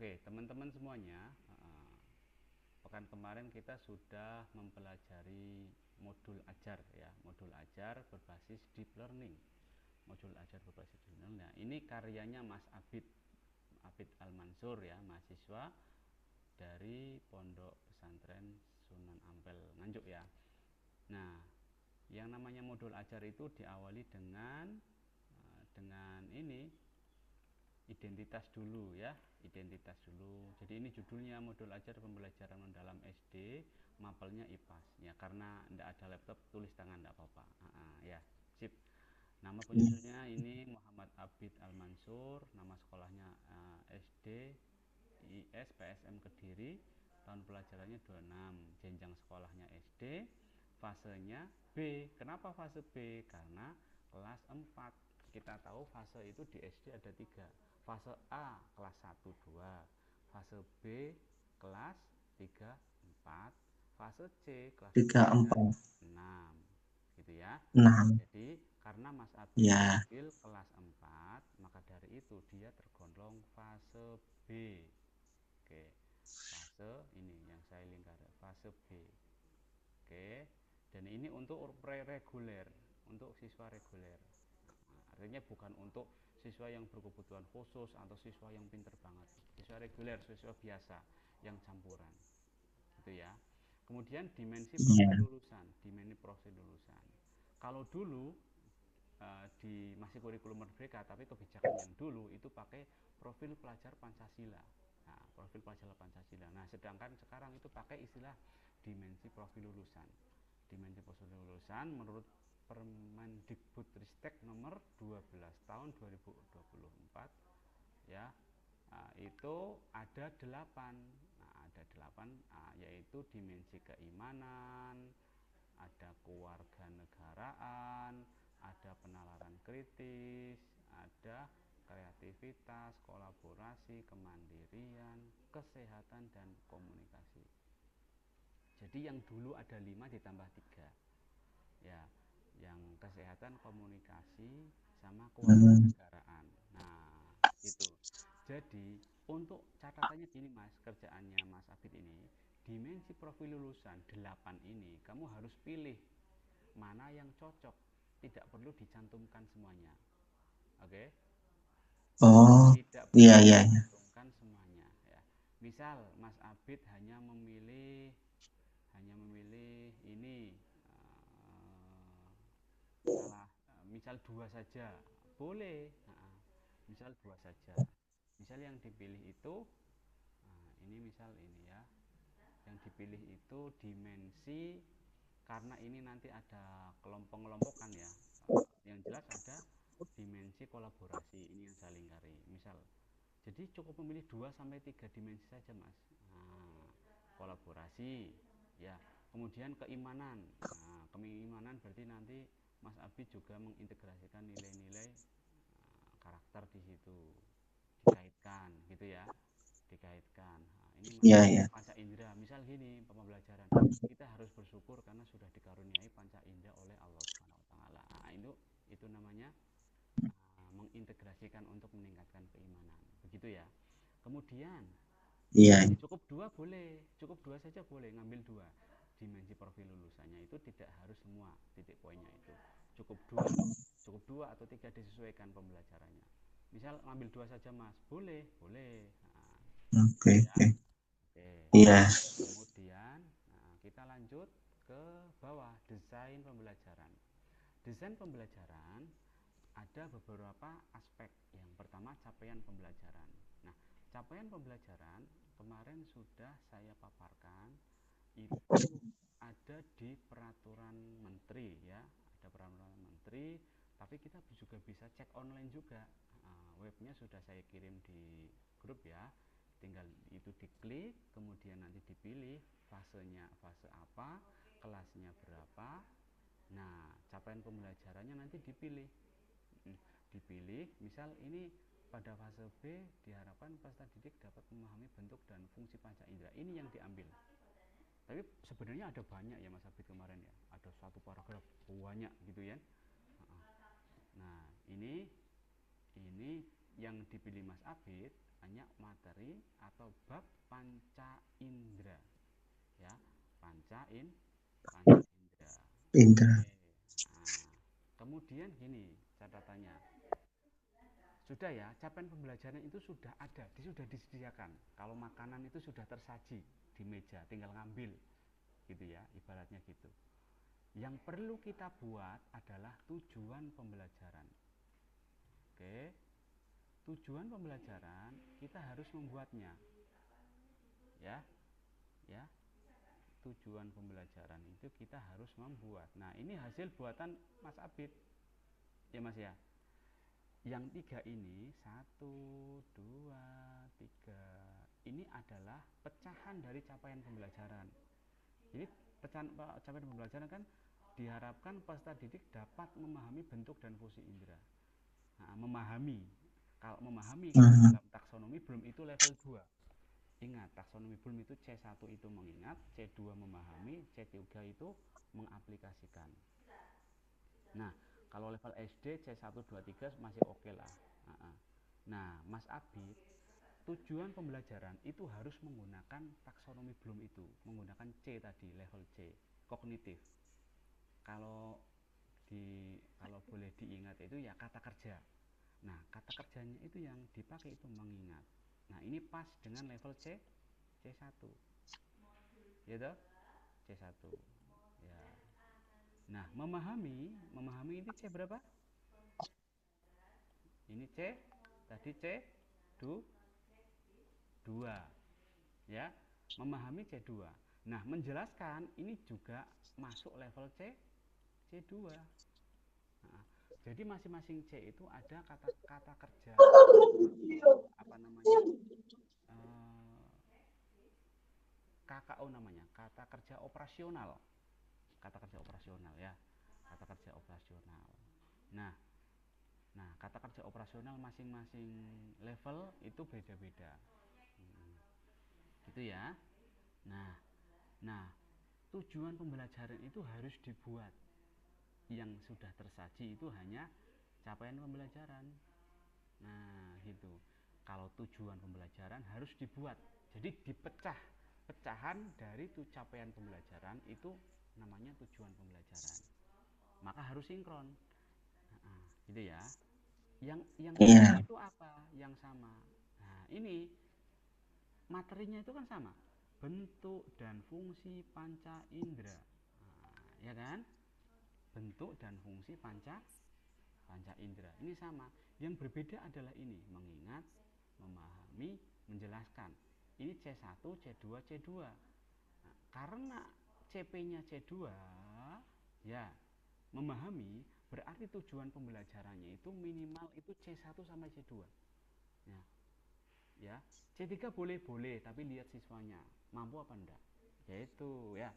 Oke, teman-teman semuanya, pekan kemarin kita sudah mempelajari modul ajar ya, modul ajar berbasis deep learning. Modul ajar berbasis deep learning. Nah, ini karyanya Mas Abid Al-Mansur ya, mahasiswa dari Pondok Pesantren Sunan Ampel Nganjuk ya. Nah, yang namanya modul ajar itu diawali dengan ini identitas dulu ya, identitas dulu. Jadi ini judulnya modul ajar pembelajaran mendalam SD, mapelnya IPAS ya, karena tidak ada laptop tulis tangan tidak apa-apa. Ya, sip. Nama penyusunnya ini Muhammad Abid Al-Mansur, nama sekolahnya SD IS PSM Kediri, tahun pelajarannya 26, jenjang sekolahnya SD, fasenya B. Kenapa fase B? Karena kelas 4. Kita tahu fase itu di SD ada 3. Fase A kelas 1 2, fase B kelas 3 4, fase C kelas 3, 3 4, 6. Gitu ya. 6. Jadi karena Mas Abid Ya. ambil kelas 4, maka dari itu dia tergolong fase B. Oke. Fase ini yang saya lingkari, fase B. Oke. Dan ini untuk pre-reguler, untuk siswa reguler. Nah, artinya bukan untuk siswa yang berkebutuhan khusus atau siswa yang pinter banget. Siswa reguler, siswa biasa yang campuran. Gitu ya. Kemudian dimensi profil Ya. lulusan, Kalau dulu di masih kurikulum merdeka, tapi kebijakan yang dulu itu pakai profil pelajar Pancasila. Nah, profil pelajar Pancasila. Nah, sedangkan sekarang itu pakai istilah dimensi profil lulusan. Dimensi profil lulusan menurut Permendikbudristek nomor 12 tahun 2024 ya. Nah, itu ada 8. Nah, ada 8 yaitu dimensi keimanan, ada kewarganegaraan, ada penalaran kritis, ada kreativitas, kolaborasi, kemandirian, kesehatan, dan komunikasi. Jadi yang dulu ada 5 ditambah 3 ya, yang kesehatan, komunikasi, sama kewarganegaraan. Nah, itu. Jadi untuk catatannya gini Mas, kerjaannya Mas Abid ini, dimensi profil lulusan 8 ini kamu harus pilih mana yang cocok, tidak perlu dicantumkan semuanya. Oke? Oh, Tidak iya, perlu iya, iya. dicantumkan semuanya ya. Misal Mas Abid hanya memilih ini misal 2 saja boleh. Misal 2 saja. Misal yang dipilih itu ini misal ini ya, yang dipilih itu dimensi, karena ini nanti ada kelompok-kelompokan ya. Yang jelas ada dimensi kolaborasi, ini yang saya lingkari. Misal, jadi cukup memilih 2 sampai 3 dimensi saja, Mas. Nah, kolaborasi ya. Kemudian keimanan. Nah, keimanan berarti nanti Mas Abi juga mengintegrasikan nilai-nilai karakter di situ. Dikaitkan gitu ya. Dikaitkan. Nah, ini Iya, masuk iya. panca indera. Misal gini, pembelajaran. Kita harus bersyukur karena sudah dikaruniai panca indera oleh Allah Subhanahu wa taala. Nah, itu namanya mengintegrasikan untuk meningkatkan keimanan. Begitu ya. Kemudian Iya, iya. cukup 2 boleh, cukup 2 saja boleh, ngambil 2. Dimensi profil lulusannya itu tidak harus semua titik poinnya itu. Cukup 2. Cukup 2 atau 3 disesuaikan pembelajarannya. Misal ngambil 2 saja Mas, boleh, boleh. Nah, Oke, gitu ya. oke. Oke. Iya. Kemudian kita lanjut ke bawah, desain pembelajaran. Desain pembelajaran ada beberapa aspek. Yang pertama capaian pembelajaran. Nah, capaian pembelajaran kemarin sudah saya paparkan, itu ada di peraturan menteri ya, ada peraturan menteri, tapi kita juga bisa cek online juga. Webnya sudah saya kirim di grup ya, tinggal itu diklik, kemudian nanti dipilih fasenya, fase apa, kelasnya berapa. Nah, capaian pembelajarannya nanti dipilih. Misal ini pada fase B diharapkan peserta didik dapat memahami bentuk dan fungsi panca indera. Ini yang diambil. Tapi sebenarnya ada banyak ya Mas Abid kemarin ya. Ada satu paragraf banyak gitu ya. Nah, ini yang dipilih Mas Abid hanya materi atau bab panca indera, ya, panca indera. Indra. Oke. Nah, kemudian gini catatannya, sudah ya, capaian pembelajaran itu sudah ada, sudah disediakan. Kalau makanan itu sudah tersaji di meja, tinggal ngambil, gitu ya, ibaratnya gitu. Yang perlu kita buat adalah tujuan pembelajaran. Oke, tujuan pembelajaran kita harus membuatnya, ya, ya. Tujuan pembelajaran itu kita harus membuat. Nah, ini hasil buatan Mas Abid, ya Mas ya. Yang tiga ini, 1, 2, 3, ini adalah pecahan dari capaian pembelajaran. Jadi capaian pembelajaran kan diharapkan peserta didik dapat memahami bentuk dan fungsi indera. Nah, memahami. Kalau memahami, kalau dalam taksonomi Bloom itu level 2. Ingat, taksonomi Bloom itu C1 itu mengingat, C2 memahami, C3 itu mengaplikasikan. Nah, kalau level SD C1, 2, 3 masih oke lah. Nah, Mas Abid, tujuan pembelajaran itu harus menggunakan taksonomi Bloom itu, menggunakan C tadi, level C, kognitif. Kalau boleh diingat itu ya kata kerja. Nah, kata kerjanya itu yang dipakai itu mengingat. Nah, ini pas dengan level C1. Ya toh? C1. Ya. Nah, memahami ini C berapa? Ini C, tadi C2. Ya. Memahami C2. Nah, menjelaskan ini juga masuk level C2. Nah, jadi masing-masing C itu ada kata kerja, apa namanya, KKO namanya, kata kerja operasional, ya, kata kerja operasional. Nah, kata kerja operasional masing-masing level itu beda-beda, gitu ya. Nah, tujuan pembelajaran itu harus dibuat. Yang sudah tersaji itu hanya capaian pembelajaran. Nah, gitu. Kalau tujuan pembelajaran harus dibuat. Jadi dipecah. Pecahan dari capaian pembelajaran itu namanya tujuan pembelajaran. Maka harus sinkron. Gitu ya. Yang sama itu apa? Yang sama. Nah, ini materinya itu kan sama. Bentuk dan fungsi panca indera. Nah, ya kan? Bentuk dan fungsi panca indera ini sama. Yang berbeda adalah ini, mengingat, memahami, menjelaskan. Ini C1, C2, C2. Nah, karena CP-nya C2, ya, memahami, berarti tujuan pembelajarannya itu minimal itu C1 sampai C2. Ya. Ya, C3 boleh, tapi lihat siswanya mampu apa enggak. Yaitu ya.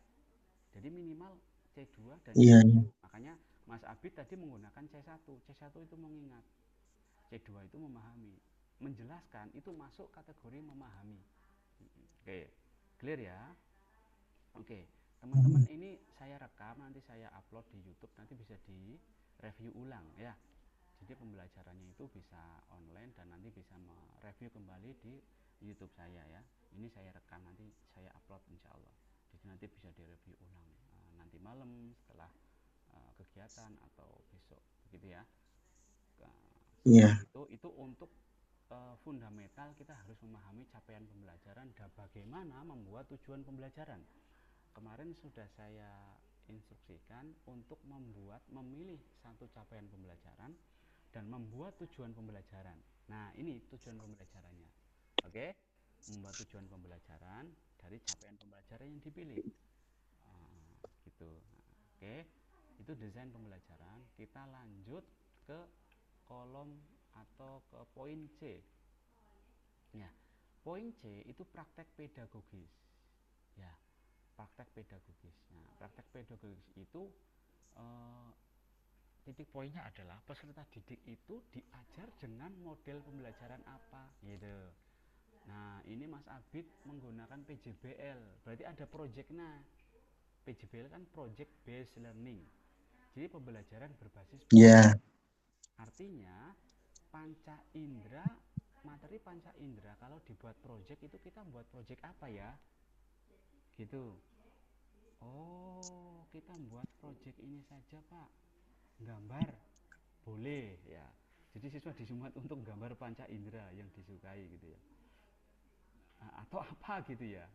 Jadi minimal C2 dan C1. Makanya Mas Abid tadi menggunakan C1. C1 itu mengingat. C2 itu memahami. Menjelaskan itu masuk kategori memahami. Oke, clear ya? Oke, teman-teman, ini saya rekam, nanti saya upload di YouTube, nanti bisa di review ulang ya. Jadi pembelajarannya itu bisa online dan nanti bisa mereview kembali di YouTube saya ya. Ini saya rekam, nanti saya upload insya Allah. Jadi nanti bisa direview ulang nanti malam setelah kegiatan atau besok, begitu ya. Itu untuk fundamental kita harus memahami capaian pembelajaran dan bagaimana membuat tujuan pembelajaran. Kemarin sudah saya instruksikan untuk memilih satu capaian pembelajaran dan membuat tujuan pembelajaran. Nah, ini tujuan pembelajarannya. Oke, membuat tujuan pembelajaran dari capaian pembelajaran yang dipilih. Gitu. Oke, itu desain pembelajaran. Kita lanjut ke kolom atau ke poin C. Ya, poin C itu praktek pedagogis. Ya, praktek pedagogis. Nah, praktek pedagogis itu titik poinnya adalah peserta didik itu diajar dengan model pembelajaran apa, gitu. Nah, ini Mas Abid menggunakan PJBL. Berarti ada projectnya. PJBL kan project based learning. Jadi pembelajaran berbasis proyek. Artinya panca indera, materi panca indera kalau dibuat project itu kita buat project apa ya? Gitu. Oh, kita buat project ini saja, Pak. Gambar. Boleh ya. Jadi siswa disumat untuk gambar panca indera yang disukai gitu ya. Atau apa gitu ya.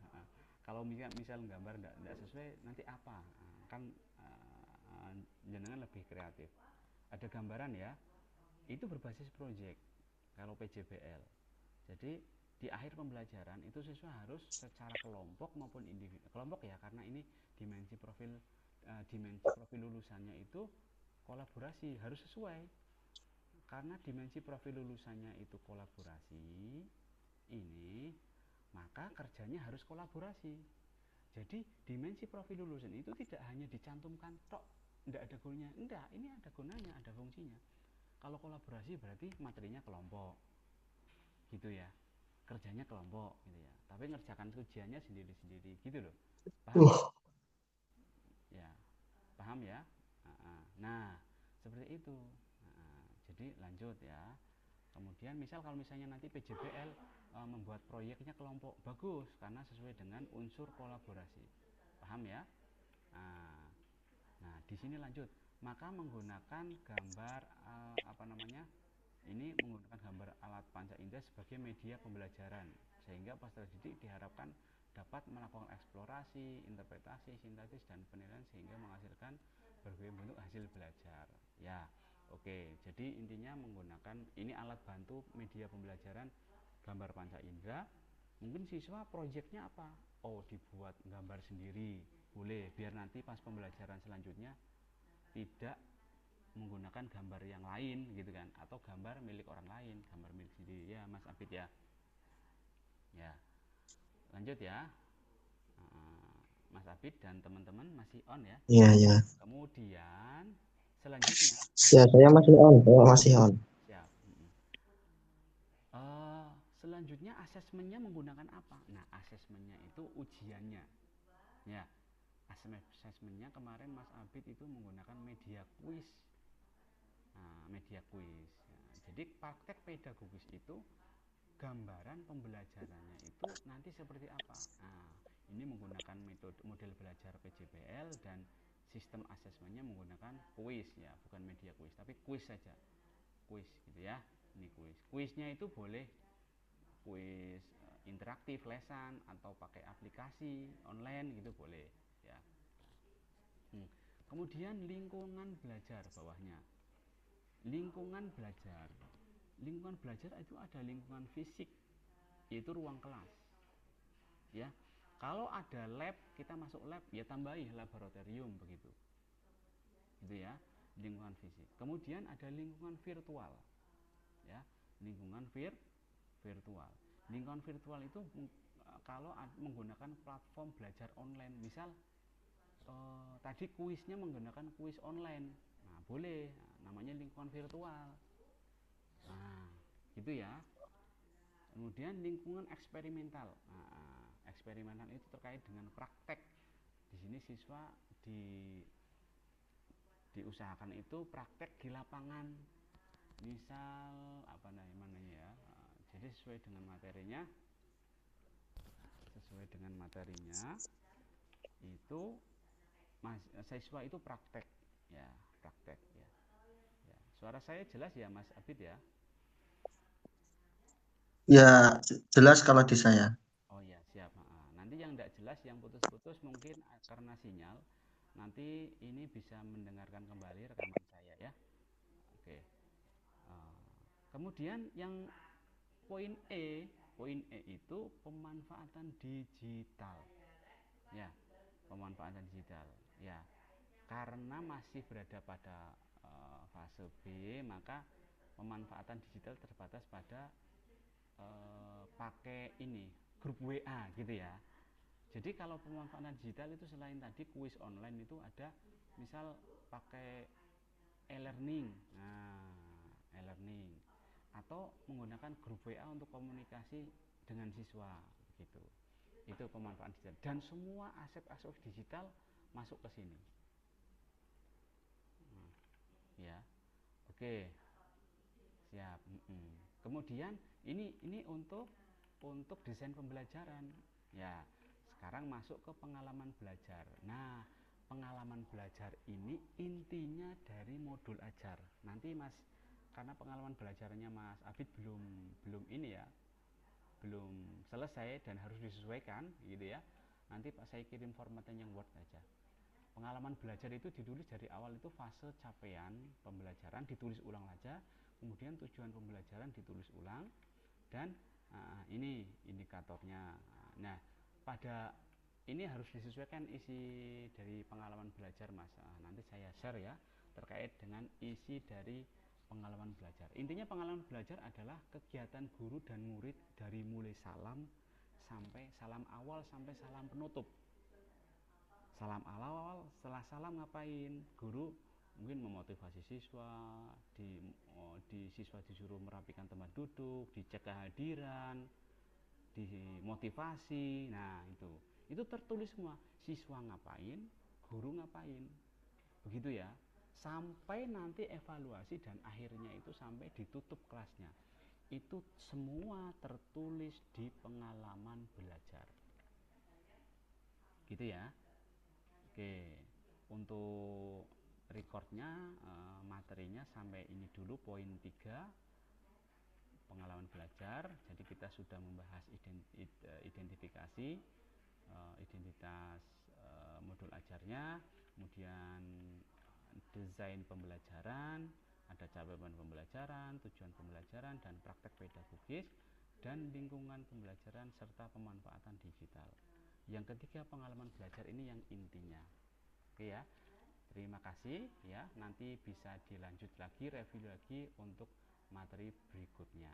Kalau misal gambar enggak sesuai nanti apa? Kan jenengan lebih kreatif. Ada gambaran ya. Itu berbasis project kalau PJBL. Jadi di akhir pembelajaran itu siswa harus secara kelompok maupun individu. Kelompok ya karena ini dimensi profil lulusannya itu kolaborasi harus sesuai. Karena dimensi profil lulusannya itu kolaborasi ini, maka kerjanya harus kolaborasi. Jadi dimensi profil lulusan itu tidak hanya dicantumkan tok, tidak ada gunanya, enggak, ini ada gunanya, ada fungsinya. Kalau kolaborasi berarti materinya kelompok, gitu ya, kerjanya kelompok, gitu ya. Tapi ngerjakan ujiannya sendiri-sendiri, gitu loh. Paham? Ya, paham ya? Nah, seperti itu. Jadi lanjut ya. Kemudian kalau misalnya nanti PJBL membuat proyeknya kelompok, bagus karena sesuai dengan unsur kolaborasi. Paham ya? Nah, nah di sini lanjut. Maka menggunakan gambar ini menggunakan gambar alat panca indera sebagai media pembelajaran sehingga peserta didik diharapkan dapat melakukan eksplorasi, interpretasi, sintesis dan penilaian sehingga menghasilkan berbagai bentuk hasil belajar. Ya, oke. Jadi intinya menggunakan ini alat bantu media pembelajaran gambar panca indera. Mungkin siswa proyeknya apa? Oh, dibuat gambar sendiri. Boleh, biar nanti pas pembelajaran selanjutnya tidak menggunakan gambar yang lain gitu kan, atau gambar milik orang lain, gambar milik sendiri ya Mas Abid ya. Ya, lanjut ya. Mas Abid dan teman-teman masih on ya. Iya, iya. Kemudian selanjutnya Ya, saya masih on, saya masih on. siap. Selanjutnya asesmennya menggunakan apa? Nah, asesmennya itu ujiannya. Ya, asesmennya kemarin Mas Abid itu menggunakan media kuis. Nah, media kuis. Nah, jadi praktek pedagogis itu gambaran pembelajarannya itu nanti seperti apa. Nah, ini menggunakan model belajar PJBL dan sistem asesmennya menggunakan kuis ya, bukan media kuis, tapi kuis saja. Kuis gitu ya. Ini kuis. Kuisnya itu boleh kuis interaktif lesan atau pakai aplikasi online gitu boleh ya. Kemudian lingkungan belajar bawahnya. Lingkungan belajar. Lingkungan belajar itu ada lingkungan fisik, yaitu ruang kelas. Ya. Kalau ada lab, kita masuk lab, ya tambahi laboratorium begitu. Gitu ya, lingkungan fisik. Kemudian ada lingkungan virtual. Ya, lingkungan virtual. Lingkungan virtual itu kalau menggunakan platform belajar online, misal tadi kuisnya menggunakan kuis online. Nah, boleh. Nah, namanya lingkungan virtual. Nah, gitu ya. Kemudian lingkungan eksperimental. Nah, eksperimental itu terkait dengan praktek. Di sini siswa diusahakan itu praktek di lapangan. Misal apa namanya ya. Jadi sesuai dengan materinya itu siswa itu praktek ya, praktek ya. Ya. Suara saya jelas ya Mas Abid ya? Ya, jelas kalau di saya. Oh ya, siap. Nanti yang tidak jelas, yang putus-putus mungkin karena sinyal. Nanti ini bisa mendengarkan kembali rekaman saya ya. Oke. Kemudian yang poin E itu pemanfaatan digital. Ya, pemanfaatan digital. Ya, karena masih berada pada fase B, maka pemanfaatan digital terbatas pada pakai ini grup WA gitu ya. Jadi kalau pemanfaatan digital itu selain tadi kuis online itu ada misal pakai e-learning. Nah, e-learning atau menggunakan grup WA untuk komunikasi dengan siswa gitu. Itu pemanfaatan digital dan semua aset-aset digital masuk ke sini. Ya. Oke. Siap. Kemudian ini untuk desain pembelajaran. Ya, sekarang masuk ke pengalaman belajar. Nah, pengalaman belajar ini intinya dari modul ajar. Nanti Mas, karena pengalaman belajarnya Mas Abid belum ini ya, belum selesai dan harus disesuaikan gitu ya. Nanti Pak saya kirim formatnya yang Word aja. Pengalaman belajar itu ditulis dari awal, itu fase capaian pembelajaran ditulis ulang aja, kemudian tujuan pembelajaran ditulis ulang, dan ini indikatornya. Nah, pada ini harus disesuaikan isi dari pengalaman belajar Mas. Nanti saya share ya terkait dengan isi dari pengalaman belajar. Intinya pengalaman belajar adalah kegiatan guru dan murid dari mulai salam sampai salam awal sampai salam penutup. Salam awal, setelah salam ngapain? Guru mungkin memotivasi siswa, di siswa disuruh merapikan tempat duduk, dicek kehadiran, dimotivasi. Nah, itu tertulis semua. Siswa ngapain, guru ngapain. Begitu ya. Sampai nanti evaluasi dan akhirnya itu sampai ditutup kelasnya. Itu semua tertulis di pengalaman belajar. Gitu ya. Oke, untuk recordnya materinya sampai ini dulu, poin 3 pengalaman belajar. Jadi kita sudah membahas identifikasi, identitas modul ajarnya, kemudian desain pembelajaran, ada capaian pembelajaran, tujuan pembelajaran, dan praktek pedagogis, dan lingkungan pembelajaran serta pemanfaatan digital. Yang ketiga, pengalaman belajar ini yang intinya. Oke ya. Terima kasih ya. Nanti bisa dilanjut lagi, review lagi untuk materi berikutnya.